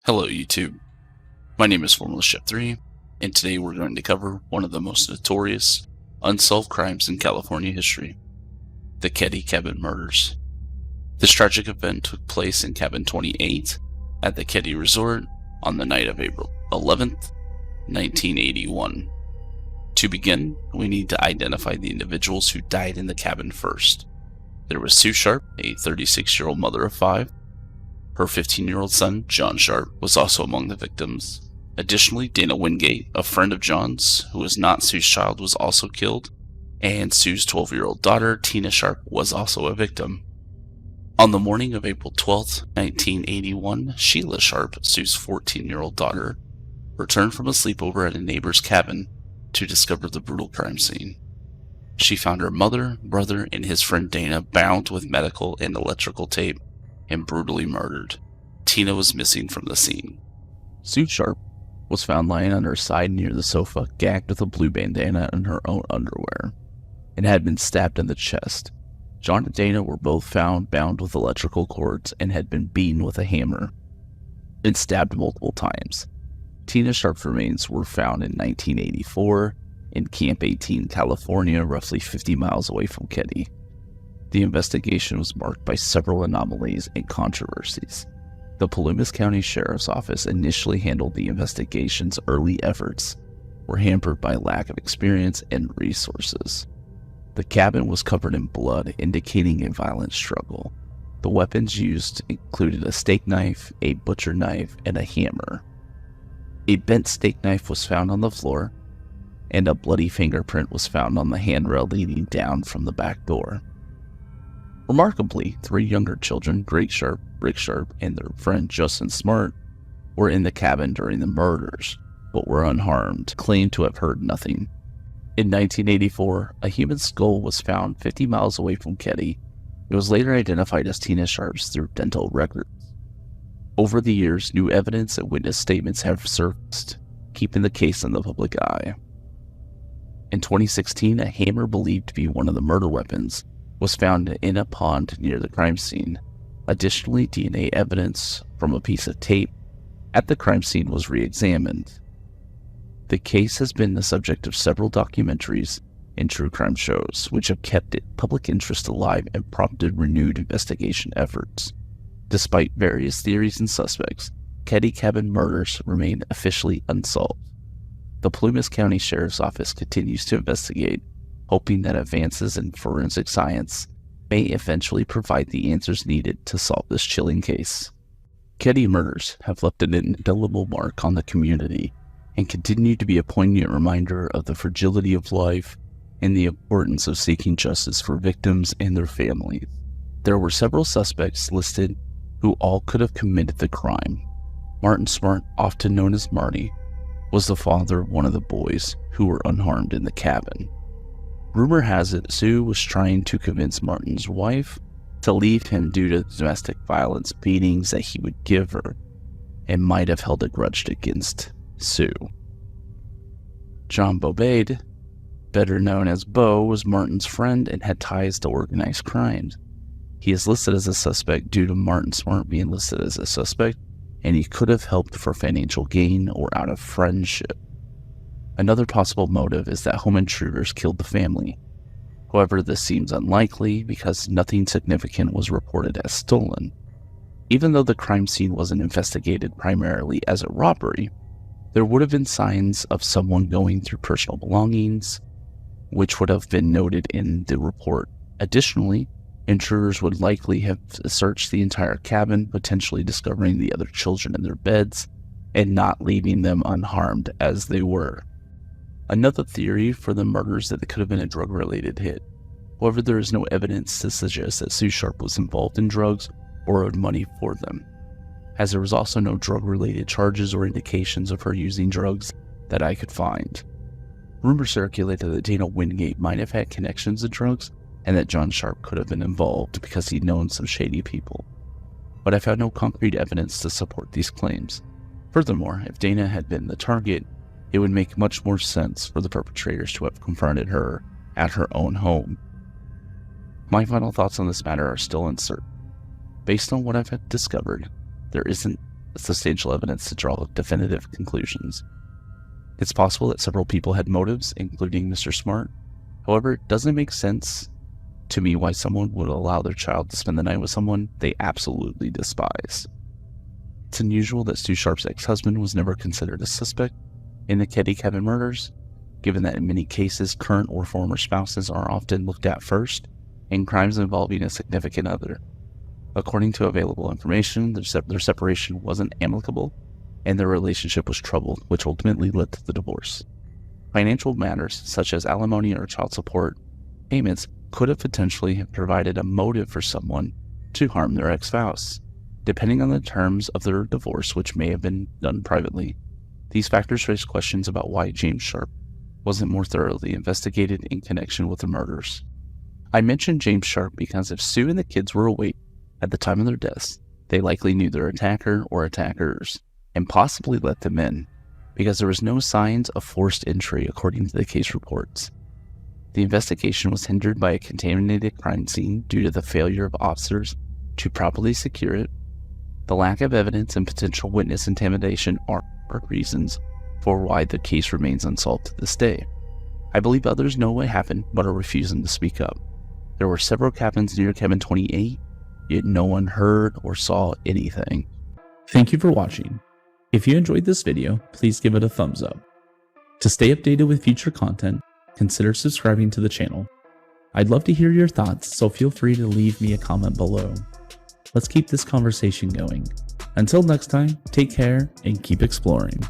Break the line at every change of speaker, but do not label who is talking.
Hello YouTube, my name is Formula Chef 3, and today we're going to cover one of the most notorious, unsolved crimes in California history, the Keddie Cabin Murders. This tragic event took place in Cabin 28 at the Keddie Resort on the night of April 11th, 1981. To begin, we need to identify the individuals who died in the cabin first. There was Sue Sharp, a 36-year-old mother of 5. Her 15-year-old son, John Sharp, was also among the victims. Additionally, Dana Wingate, a friend of John's, who was not Sue's child, was also killed, and Sue's 12-year-old daughter, Tina Sharp, was also a victim. On the morning of April 12, 1981, Sheila Sharp, Sue's 14-year-old daughter, returned from a sleepover at a neighbor's cabin to discover the brutal crime scene. She found her mother, brother, and his friend Dana bound with medical and electrical tape and brutally murdered. Tina was missing from the scene. Sue Sharp was found lying on her side near the sofa, gagged with a blue bandana and her own underwear, and had been stabbed in the chest. John and Dana were both found bound with electrical cords and had been beaten with a hammer and stabbed multiple times. Tina Sharp's remains were found in 1984 in Camp 18, California, roughly 50 miles away from Keddie. The investigation was marked by several anomalies and controversies. The Plumas County Sheriff's Office initially handled the investigation's early efforts were hampered by lack of experience and resources. The cabin was covered in blood, indicating a violent struggle. The weapons used included a steak knife, a butcher knife, and a hammer. A bent steak knife was found on the floor, and a bloody fingerprint was found on the handrail leading down from the back door. Remarkably, 3 younger children, Greg Sharp, Rick Sharp, and their friend Justin Smart, were in the cabin during the murders, but were unharmed, claimed to have heard nothing. In 1984, a human skull was found 50 miles away from Keddie. It was later identified as Tina Sharp's through dental records. Over the years, new evidence and witness statements have surfaced, keeping the case in the public eye. In 2016, a hammer believed to be one of the murder weapons was found in a pond near the crime scene. Additionally, DNA evidence from a piece of tape at the crime scene was re-examined. The case has been the subject of several documentaries and true crime shows, which have kept public interest alive and prompted renewed investigation efforts. Despite various theories and suspects, Keddie Cabin Murders remain officially unsolved. The Plumas County Sheriff's Office continues to investigate, hoping that advances in forensic science may eventually provide the answers needed to solve this chilling case. Keddie murders have left an indelible mark on the community and continue to be a poignant reminder of the fragility of life and the importance of seeking justice for victims and their families. There were several suspects listed who all could have committed the crime. Martin Smart, often known as Marty, was the father of one of the boys who were unharmed in the cabin. Rumor has it Sue was trying to convince Martin's wife to leave him due to domestic violence beatings that he would give her, and might have held a grudge against Sue. John Bobade, better known as Bo, was Martin's friend and had ties to organized crimes. He is listed as a suspect due to Martin Smart being listed as a suspect, and he could have helped for financial gain or out of friendship. Another possible motive is that home intruders killed the family. However, this seems unlikely because nothing significant was reported as stolen. Even though the crime scene wasn't investigated primarily as a robbery, there would have been signs of someone going through personal belongings, which would have been noted in the report. Additionally, intruders would likely have searched the entire cabin, potentially discovering the other children in their beds and not leaving them unharmed as they were. Another theory for the murders is that it could have been a drug-related hit. However, there is no evidence to suggest that Sue Sharp was involved in drugs or owed money for them, as there was also no drug-related charges or indications of her using drugs that I could find. Rumors circulated that Dana Wingate might have had connections to drugs and that John Sharp could have been involved because he'd known some shady people, but I found no concrete evidence to support these claims. Furthermore, if Dana had been the target, it would make much more sense for the perpetrators to have confronted her at her own home. My final thoughts on this matter are still uncertain. Based on what I've discovered, there isn't substantial evidence to draw definitive conclusions. It's possible that several people had motives, including Mr. Smart. However, it doesn't make sense to me why someone would allow their child to spend the night with someone they absolutely despise. It's unusual that Stu Sharp's ex-husband was never considered a suspect in the Keddie Cabin Murders, given that in many cases, current or former spouses are often looked at first in crimes involving a significant other. According to available information, their separation wasn't amicable, and their relationship was troubled, which ultimately led to the divorce. Financial matters, such as alimony or child support payments, could have potentially provided a motive for someone to harm their ex-spouse, depending on the terms of their divorce, which may have been done privately. These factors raise questions about why James Sharp wasn't more thoroughly investigated in connection with the murders. I mentioned James Sharp because if Sue and the kids were awake at the time of their deaths, they likely knew their attacker or attackers and possibly let them in, because there was no signs of forced entry according to the case reports. The investigation was hindered by a contaminated crime scene due to the failure of officers to properly secure it. The lack of evidence and potential witness intimidation are reasons for why the case remains unsolved to this day. I believe others know what happened but are refusing to speak up. There were several cabins near cabin 28, yet no one heard or saw anything. Thank you for watching. If you enjoyed this video, please give it a thumbs up. To stay updated with future content, consider subscribing to the channel. I'd love to hear your thoughts, so feel free to leave me a comment below. Let's keep this conversation going. Until next time, take care and keep exploring.